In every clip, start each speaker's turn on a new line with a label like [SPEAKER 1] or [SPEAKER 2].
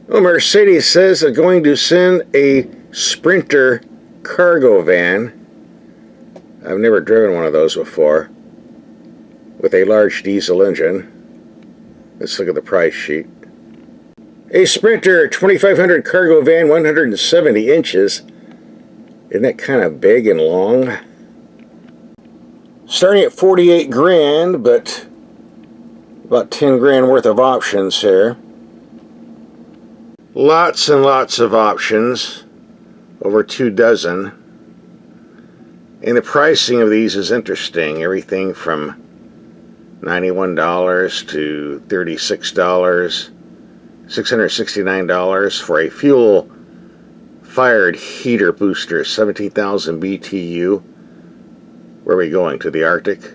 [SPEAKER 1] Well, Mercedes says they're going to send a Sprinter cargo van. I've never driven one of those before. With a large diesel engine. Let's look at the price sheet. A Sprinter 2500 cargo van, 170 inches. Isn't that kind of big and long? Starting at 48 grand, but about 10 grand worth of options here. Lots and lots of options, over 2 dozen. And the pricing of these is interesting. Everything from $91 to $36, $669 for a fuel-fired heater booster, 17,000 BTU. Where are we going? To the Arctic?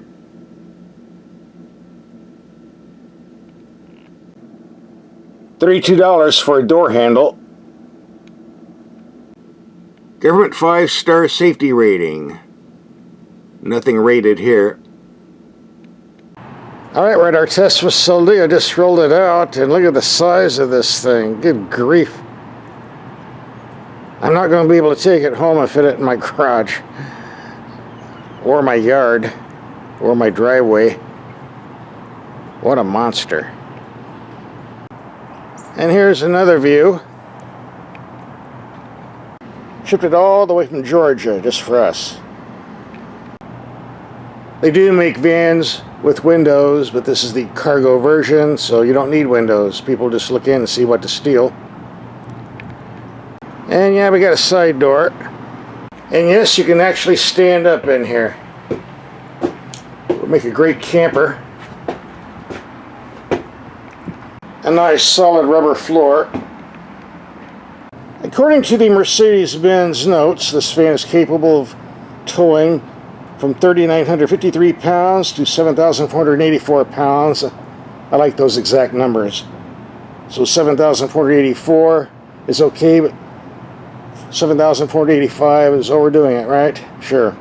[SPEAKER 1] $32 for a door handle. Government 5-star safety rating. Nothing rated here. Alright, we're at our test facility. I just rolled it out, and look at the size of this thing. Good grief. I'm not going to be able to take it home and fit it in my garage, or my yard, or my driveway. What a monster. And here's another view. Shipped it all the way from Georgia, just for us. They do make vans with windows, but this is the cargo version, so you don't need windows. People just look in and see what to steal. And yeah, we got a side door. And yes, you can actually stand up in here. Would make a great camper. A nice solid rubber floor. According to the Mercedes-Benz notes, this van is capable of towing from 3,953 pounds to 7,484 pounds. I like those exact numbers. So 7,484 is okay, but 7,485 is overdoing it, right? Sure.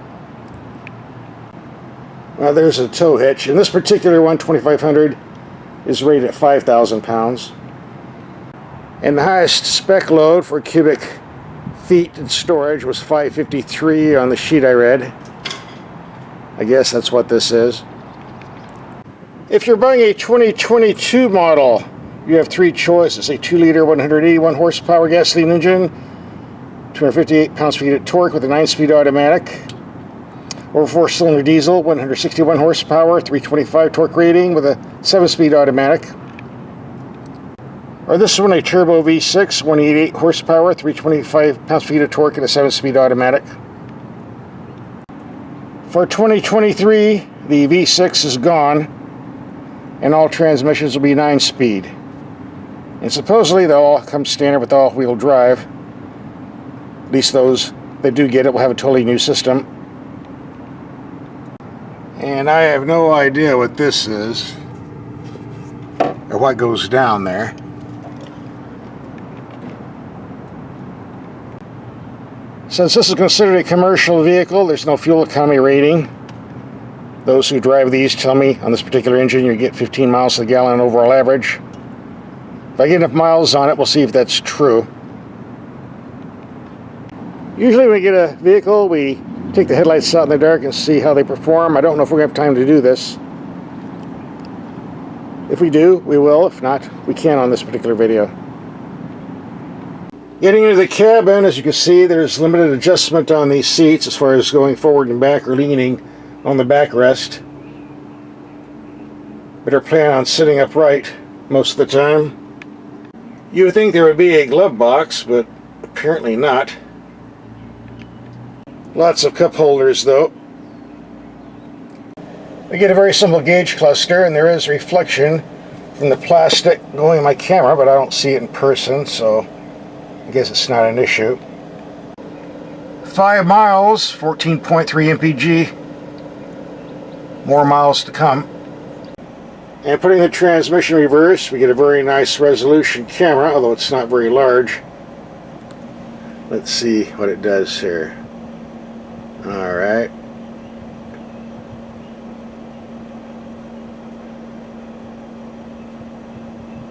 [SPEAKER 1] Well, there's a tow hitch. And this particular one, 2,500, is rated at 5,000 pounds. And the highest spec load for cubic feet in storage was 553 on the sheet I read. I guess that's what this is. If you're buying a 2022 model, you have 3 choices. A 2-liter, 181 horsepower gasoline engine, 258 pounds-feet of torque with a 9-speed automatic. Or 4-cylinder diesel, 161 horsepower, 325 torque rating with a 7-speed automatic. Or this one, a turbo V6, 188 horsepower, 325 pounds-feet of torque and a 7-speed automatic. For 2023, the V6 is gone, and all transmissions will be 9-speed. And supposedly they'll all come standard with all-wheel drive. At least those that do get it will have a totally new system. And I have no idea what this is, or what goes down there. Since this is considered a commercial vehicle, there's no fuel economy rating. Those who drive these tell me on this particular engine you get 15 miles to the gallon overall average. If I get enough miles on it, we'll see if that's true. Usually when we get a vehicle, we take the headlights out in the dark and see how they perform. I don't know if we're going to have time to do this. If we do, we will. If not, we can on this particular video. Getting into the cabin, as you can see, there's limited adjustment on these seats as far as going forward and back or leaning on the backrest. Better plan on sitting upright most of the time. You would think there would be a glove box, but apparently not. Lots of cup holders, though. We get a very simple gauge cluster, and there is reflection from the plastic going in my camera, but I don't see it in person, so I guess it's not an issue. 5 miles, 14.3 mpg. More miles to come. And putting the transmission reverse, we get a very nice resolution camera, although it's not very large. Let's see what it does here. Alright.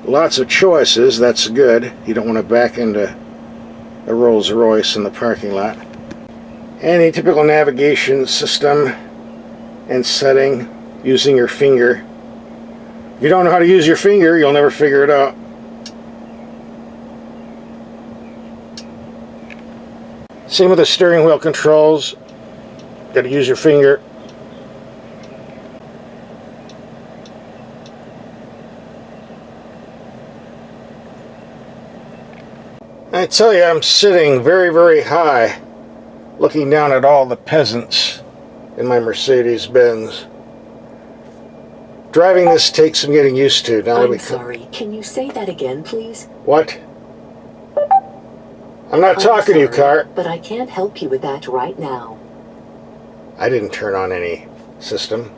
[SPEAKER 1] Lots of choices, that's good. You don't want to back into a Rolls Royce in the parking lot. Any typical navigation system and setting using your finger. If you don't know how to use your finger, you'll never figure it out. Same with the steering wheel controls. Got to use your finger. I tell you, I'm sitting very, very high, looking down at all the peasants in my Mercedes-Benz. Driving this takes some getting used to. Now
[SPEAKER 2] I'm sorry, can you say that again, please?
[SPEAKER 1] What? I'm not talking to you, car.
[SPEAKER 2] But I can't help you with that right now.
[SPEAKER 1] I didn't turn on any system.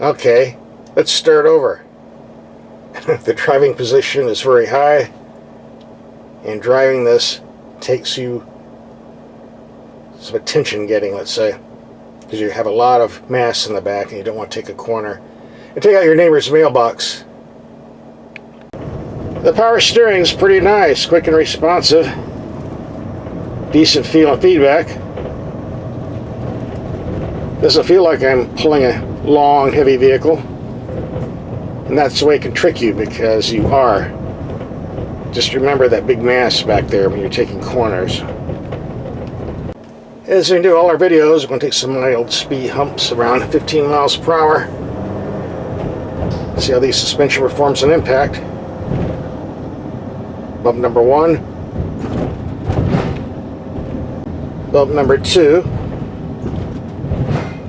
[SPEAKER 1] Okay, let's start over. The driving position is very high, and driving this takes you some attention getting, let's say, because you have a lot of mass in the back and you don't want to take a corner and take out your neighbor's mailbox. The power steering is pretty nice, quick and responsive, decent feel and feedback. Doesn't feel like I'm pulling a long, heavy vehicle. And that's the way it can trick you, because you are. Just remember that big mass back there when you're taking corners. As we do all our videos, we're going to take some mild speed humps around 15 miles per hour. See how the suspension performs on impact. Bump number 1. Bump number 2.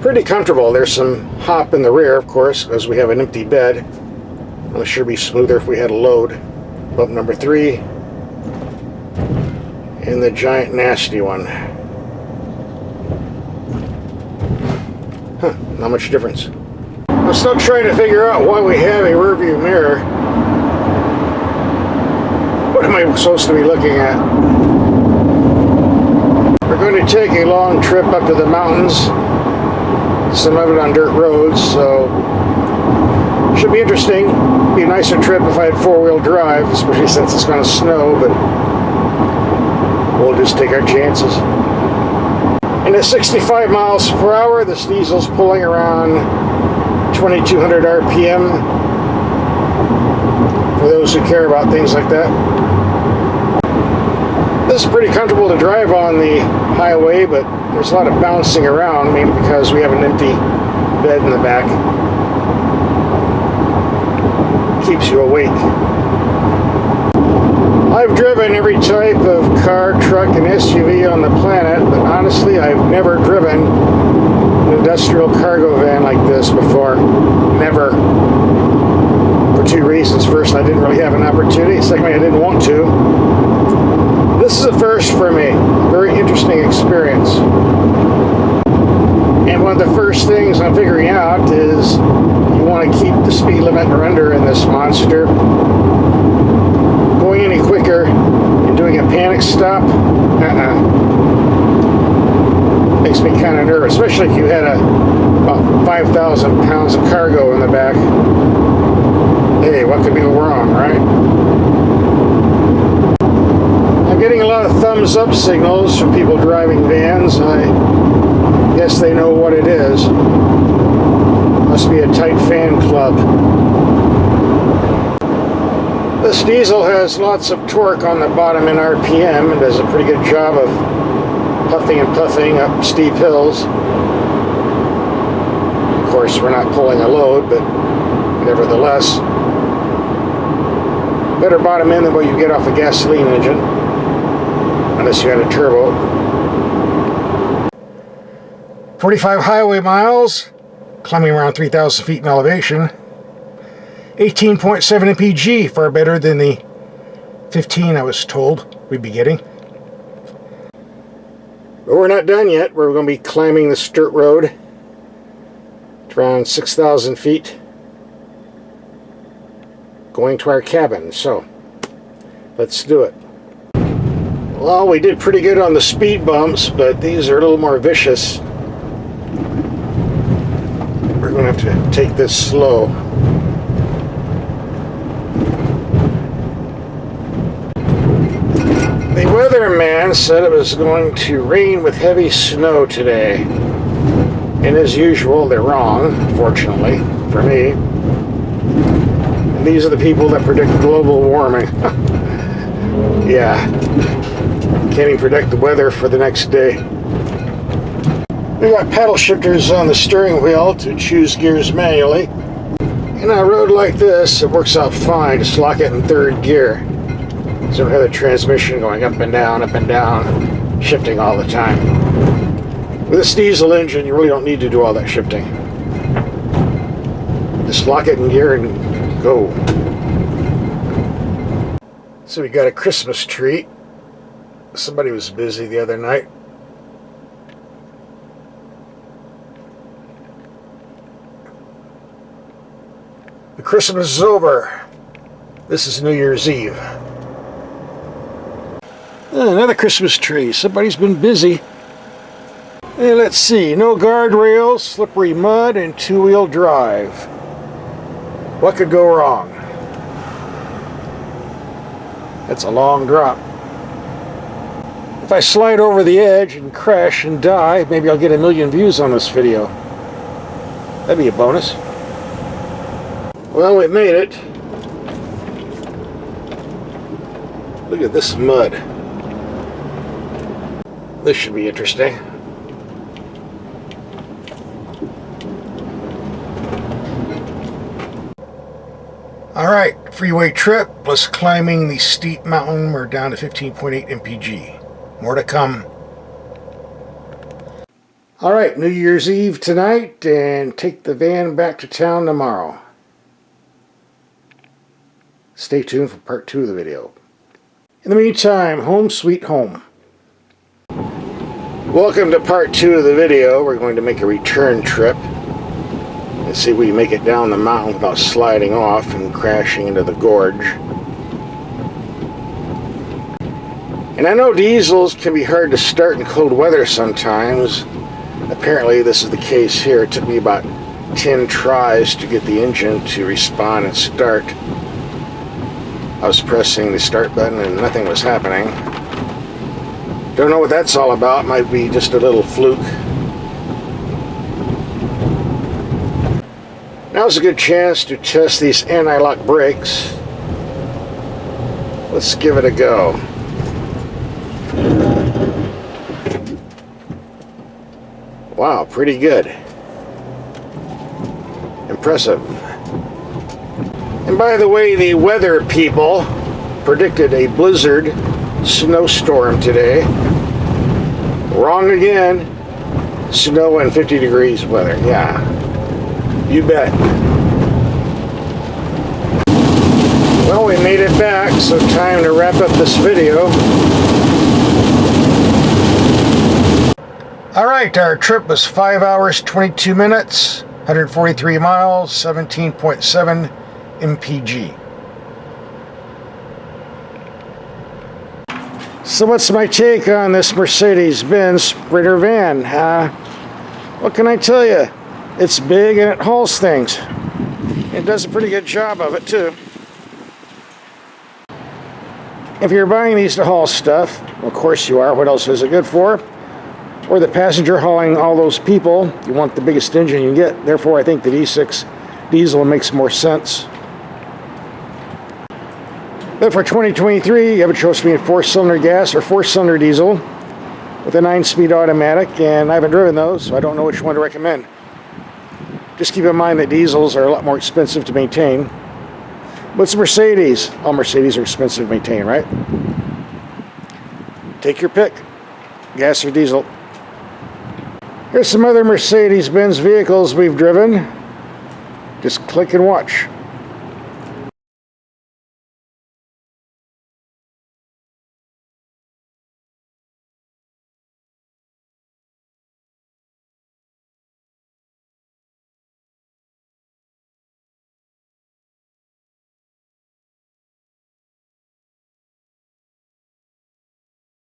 [SPEAKER 1] Pretty comfortable. There's some hop in the rear, of course, because we have an empty bed. I'm sure it'd be smoother if we had a load. Bump number 3. And the giant nasty one. Huh, not much difference. I'm still trying to figure out why we have a rear view mirror. What am I supposed to be looking at? We're going to take a long trip up to the mountains. Some of it on dirt roads, so should be interesting. Be a nicer trip if I had four-wheel drive, especially since it's going to snow, but we'll just take our chances. And at 65 miles per hour, this diesel's pulling around 2,200 RPM. For those who care about things like that. This is pretty comfortable to drive on the highway, but there's a lot of bouncing around, mainly because we have an empty bed in the back. Keeps you awake. I've driven every type of car, truck, and SUV on the planet, but honestly, I've never driven an industrial cargo van like this before. Never. For two reasons. First, I didn't really have an opportunity. Secondly, I didn't want to. This is a first for me. A very interesting experience. And one of the first things I'm figuring out is you want to keep the speed limit or under in this monster. Going any quicker and doing a panic stop, makes me kind of nervous, especially if you had about 5,000 pounds of cargo in the back. Hey, what could go wrong, right? I'm getting a lot of thumbs up signals from people driving vans. I guess they know what it is. Must be a tight fan club. This diesel has lots of torque on the bottom in RPM and does a pretty good job of huffing and puffing up steep hills. Of course, we're not pulling a load, but nevertheless, better bottom end than what you get off a gasoline engine, unless you had a turbo. 45 highway miles, climbing around 3,000 feet in elevation. 18.7 mpg, far better than the 15 I was told we'd be getting. But we're not done yet. We're going to be climbing this dirt road. It's around 6,000 feet. Going to our cabin, so let's do it. Well, we did pretty good on the speed bumps, but these are a little more vicious. We're going to have to take this slow. weatherman said it was going to rain with heavy snow today. And as usual, they're wrong, fortunately, for me. And these are the people that predict global warming. Yeah. Can't even predict the weather for the next day. We got paddle shifters on the steering wheel to choose gears manually. And on a road like this, it works out fine. Just lock it in third gear. So we have the transmission going up and down, shifting all the time. With this diesel engine, you really don't need to do all that shifting. Just lock it in gear and go. So we got a Christmas tree. Somebody was busy the other night. The Christmas is over. This is New Year's Eve. Another Christmas tree. Somebody's been busy. Hey, let's see. No guardrails, slippery mud, and two-wheel drive. What could go wrong? That's a long drop. If I slide over the edge and crash and die, maybe I'll get 1 million views on this video. That'd be a bonus. Well, we made it. Look at this mud. This should be interesting. Alright, freeway trip plus climbing the steep mountain. We're down to 15.8 mpg. More to come. Alright, New Year's Eve tonight and take the van back to town tomorrow. Stay tuned for part 2 of the video. In the meantime, home sweet home. Welcome to part 2 of the video. We're going to make a return trip and see if we can make it down the mountain without sliding off and crashing into the gorge. And I know diesels can be hard to start in cold weather sometimes. Apparently this is the case here. It took me about 10 tries to get the engine to respond and start. I was pressing the start button and nothing was happening. Don't know what that's all about. Might be just a little fluke. Now's a good chance to test these anti-lock brakes. Let's give it a go. Wow, pretty good. Impressive. And by the way, the weather people predicted a blizzard snowstorm today. Wrong again. Snow and 50 degrees weather. Yeah, you bet. Well, we made it back, so time to wrap up this video. Alright, our trip was 5 hours, 22 minutes, 143 miles, 17.7 mpg. So what's my take on this Mercedes-Benz Sprinter van? What can I tell you? It's big and it hauls things. It does a pretty good job of it too. If you're buying these to haul stuff, of course you are, what else is it good for? Or the passenger hauling all those people, you want the biggest engine you can get. Therefore, I think the D6 diesel makes more sense. But for 2023, you have a choice between 4-cylinder gas or 4-cylinder diesel with a 9-speed automatic, and I haven't driven those, so I don't know which one to recommend. Just keep in mind that diesels are a lot more expensive to maintain. But it's Mercedes. All Mercedes are expensive to maintain, right? Take your pick, gas or diesel. Here's some other Mercedes-Benz vehicles we've driven. Just click and watch.